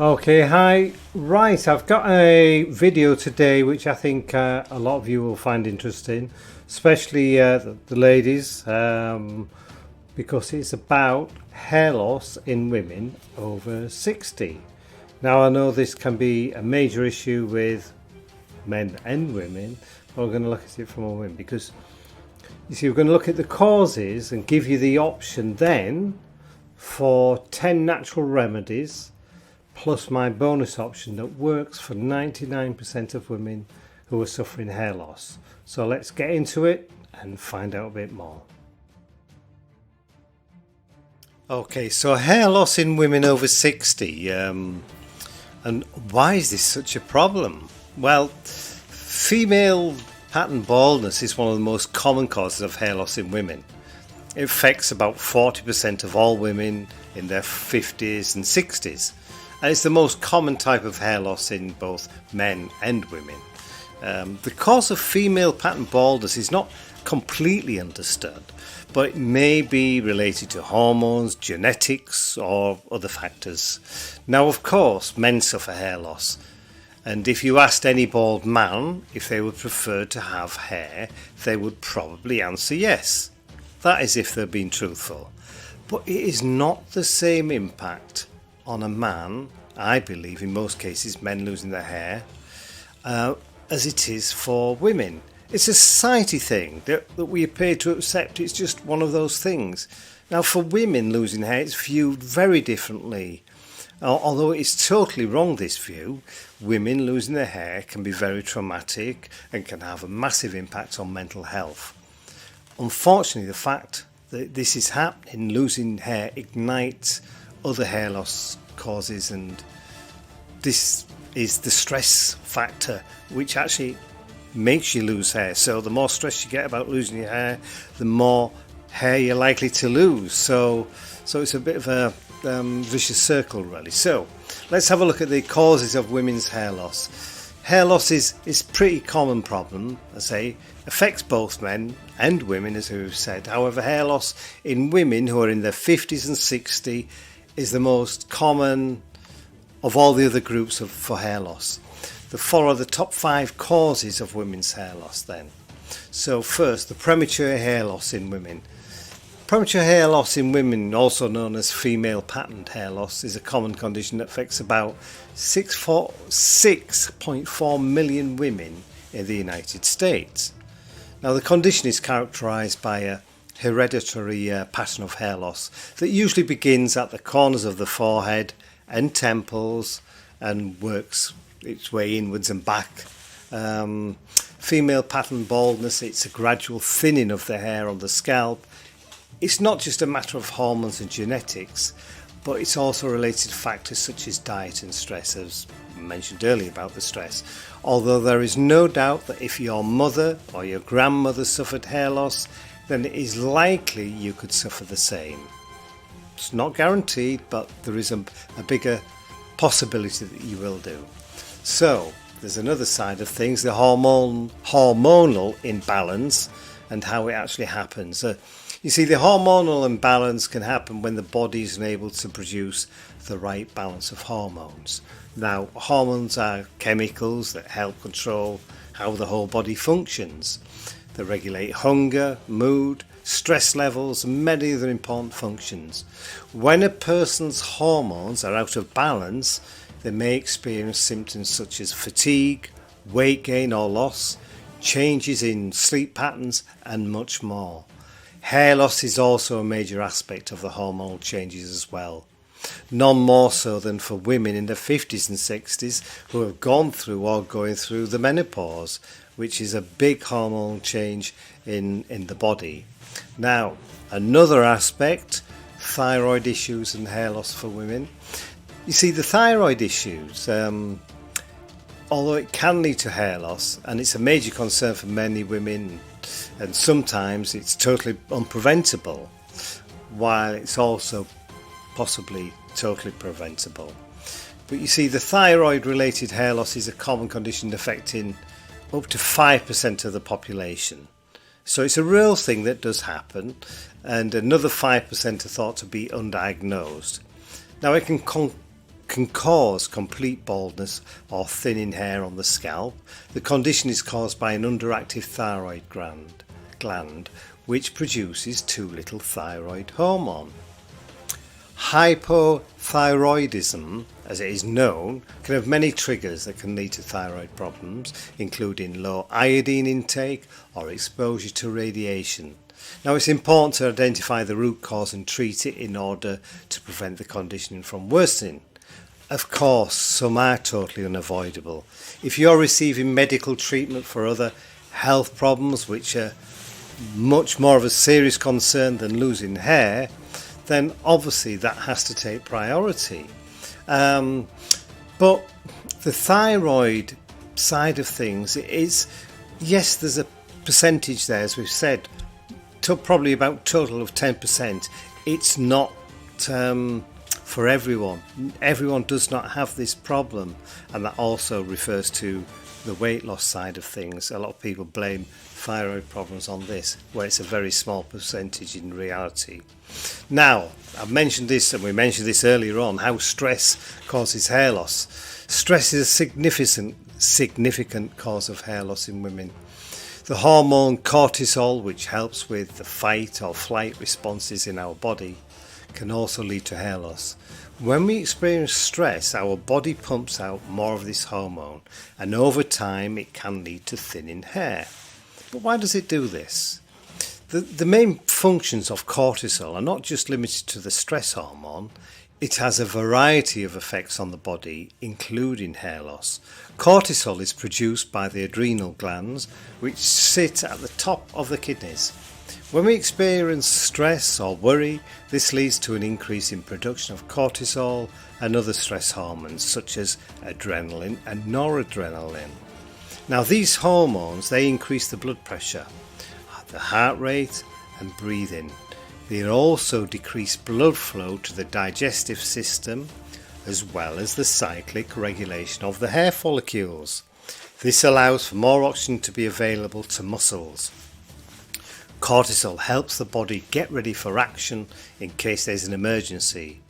Okay, hi. Right, I've got a video today which I think a lot of you will find interesting, especially the ladies, because it's about hair loss in women over 60. Now, I know this can be a major issue with men and women, but we're going to look at it from a women because you see, we're going to look at the causes and give you the option then for 10 natural remedies plus my bonus option that works for 99% of women who are suffering hair loss. So let's get into it and find out a bit more. Okay, so hair loss in women over 60. And why is this such a problem? Well, female pattern baldness is one of the most common causes of hair loss in women. It affects about 40% of all women in their 50s and 60s. And it's the most common type of hair loss in both men and women. The cause of female pattern baldness is not completely understood, but it may be related to hormones, genetics, or other factors. Now, of course, men suffer hair loss. And if you asked any bald man if they would prefer to have hair, they would probably answer yes. That is if they're being truthful. But it is not the same impact on a man, I believe in most cases men losing their hair, as it is for women. It's a society thing that we appear to accept. It's just one of those things. Now, for women losing hair, it's viewed very differently. Although it's totally wrong, this view, women losing their hair can be very traumatic and can have a massive impact on mental health. Unfortunately, the fact that this is happening, losing hair, ignites other hair loss causes, and this is the stress factor which actually makes you lose hair. So the more stress you get about losing your hair, the more hair you're likely to lose. So it's a bit of a vicious circle, really. So let's have a look at the causes of women's hair loss. Hair loss is a pretty common problem, I say, affects both men and women, as we've said. However, hair loss in women who are in their 50s and 60s is the most common of all the other groups for hair loss. The follow the top 5 causes of women's hair loss then. So first, the premature hair loss in women. Premature hair loss in women, also known as female patterned hair loss, is a common condition that affects about 6.4 million women in the United States. Now, the condition is characterised by a hereditary pattern of hair loss that usually begins at the corners of the forehead and temples and works its way inwards and back. Female pattern baldness, it's a gradual thinning of the hair on the scalp. It's not just a matter of hormones and genetics, but it's also related to factors such as diet and stress, as mentioned earlier about the stress. Although there is no doubt that if your mother or your grandmother suffered hair loss, then it is likely you could suffer the same. It's not guaranteed, but there is a bigger possibility that you will do. So there's another side of things, the hormonal imbalance and how it actually happens. You see, the hormonal imbalance can happen when the body isn't able to produce the right balance of hormones. Now, hormones are chemicals that help control how the whole body functions. They regulate hunger, mood, stress levels, and many other important functions. When a person's hormones are out of balance, they may experience symptoms such as fatigue, weight gain or loss, changes in sleep patterns, and much more. Hair loss is also a major aspect of the hormonal changes as well. None more so than for women in their 50s and 60s who have gone through or going through the menopause, which is a big hormonal change in the body. Now, another aspect, thyroid issues and hair loss for women. You see, the thyroid issues, although it can lead to hair loss, and it's a major concern for many women, and sometimes it's totally unpreventable, while it's also possibly totally preventable. But you see, the thyroid-related hair loss is a common condition affecting up to 5% of the population. So it's a real thing that does happen, and another 5% are thought to be undiagnosed. Now, it can can cause complete baldness or thinning hair on the scalp. The condition is caused by an underactive thyroid gland which produces too little thyroid hormone. Hypothyroidism, as it is known, can have many triggers that can lead to thyroid problems, including low iodine intake or exposure to radiation. Now, it's important to identify the root cause and treat it in order to prevent the condition from worsening. Of course, some are totally unavoidable. If you're receiving medical treatment for other health problems which are much more of a serious concern than losing hair, then obviously that has to take priority. But the thyroid side of things is, yes, there's a percentage there, as we've said, probably about total of 10%. It's not for everyone. Everyone does not have this problem, and that also refers to the weight loss side of things. A lot of people blame thyroid problems on this, where it's a very small percentage in reality. Now, I've mentioned this, and we mentioned this earlier on, how stress causes hair loss. Stress is a significant cause of hair loss in women. The hormone cortisol, which helps with the fight or flight responses in our body, can also lead to hair loss. When we experience stress, our body pumps out more of this hormone, and over time it can lead to thinning hair. But why does it do this? The main functions of cortisol are not just limited to the stress hormone. It has a variety of effects on the body, including hair loss. Cortisol is produced by the adrenal glands, which sit at the top of the kidneys. When we experience stress or worry, this leads to an increase in production of cortisol and other stress hormones such as adrenaline and noradrenaline. Now, these hormones, they increase the blood pressure, the heart rate and breathing. They also decrease blood flow to the digestive system, as well as the cyclic regulation of the hair follicles. This allows for more oxygen to be available to muscles. Cortisol helps the body get ready for action in case there's an emergency,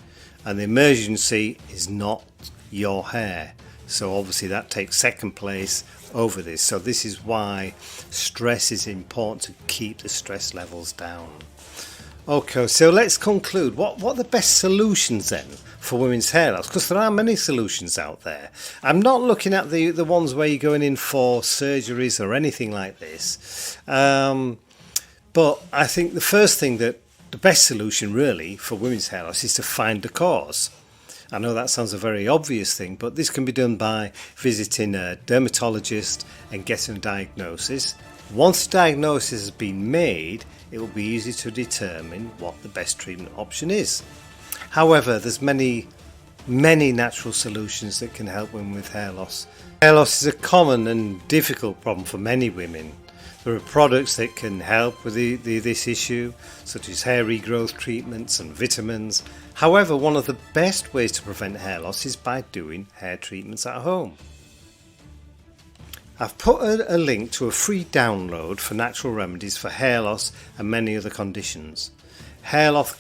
and the emergency is not your hair. So obviously that takes second place over this. So this is why stress is important, to keep the stress levels down. Okay, so let's conclude. What are the best solutions then for women's hair loss? Because there are many solutions out there. I'm not looking at the ones where you're going in for surgeries or anything like this. But I think the first thing, that the best solution really for women's hair loss is to find the cause. I know that sounds a very obvious thing, but this can be done by visiting a dermatologist and getting a diagnosis. Once a diagnosis has been made, it will be easy to determine what the best treatment option is. However, there's many natural solutions that can help women with hair loss. Hair loss is a common and difficult problem for many women. There are products that can help with this issue, such as hair regrowth treatments and vitamins. However, one of the best ways to prevent hair loss is by doing hair treatments at home. I've put a link to a free download for natural remedies for hair loss and many other conditions. Hair loss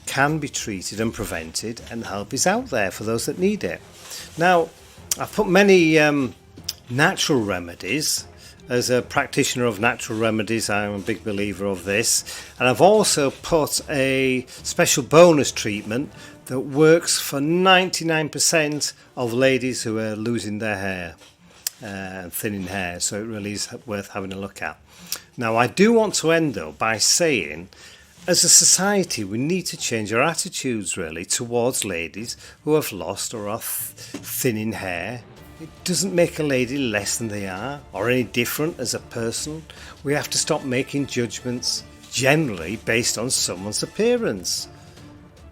can be treated and prevented, and help is out there for those that need it. Now, I've put many natural remedies. As a practitioner of natural remedies, I'm a big believer of this. And I've also put a special bonus treatment that works for 99% of ladies who are losing their hair and thinning hair. So it really is worth having a look at. Now, I do want to end though by saying, as a society, we need to change our attitudes really towards ladies who have lost or are thinning hair. It doesn't make a lady less than they are or any different as a person. We have to stop making judgments generally based on someone's appearance.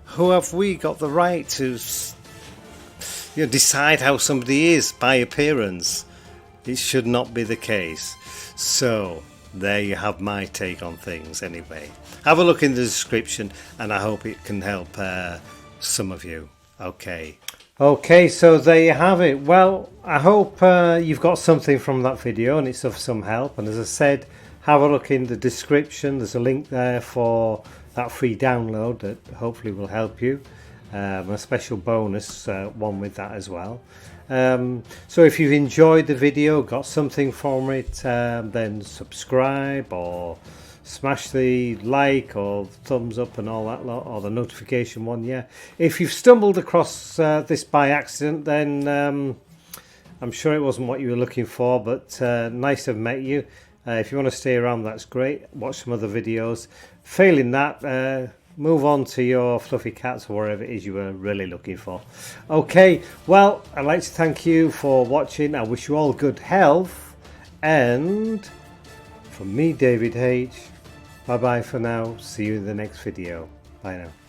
Who have we got the right to decide how somebody is by appearance? It should not be the case. So there you have my take on things anyway. Have a look in the description, and I hope it can help some of you. Okay, so there you have it. Well, I hope you've got something from that video and it's of some help. And as I said, have a look in the description. There's a link there for that free download that hopefully will help you. a special bonus one with that as well. So if you've enjoyed the video, got something from it, then subscribe or smash the like or thumbs up and all that lot, or the notification one. Yeah, if you've stumbled across this by accident, then I'm sure it wasn't what you were looking for, but nice to have met you. If you want to stay around, that's great. Watch some other videos. Failing that, move on to your fluffy cats or whatever it is you were really looking for. Okay, well, I'd like to thank you for watching. I wish you all good health, and from me, David H, bye bye for now. See you in the next video. Bye now.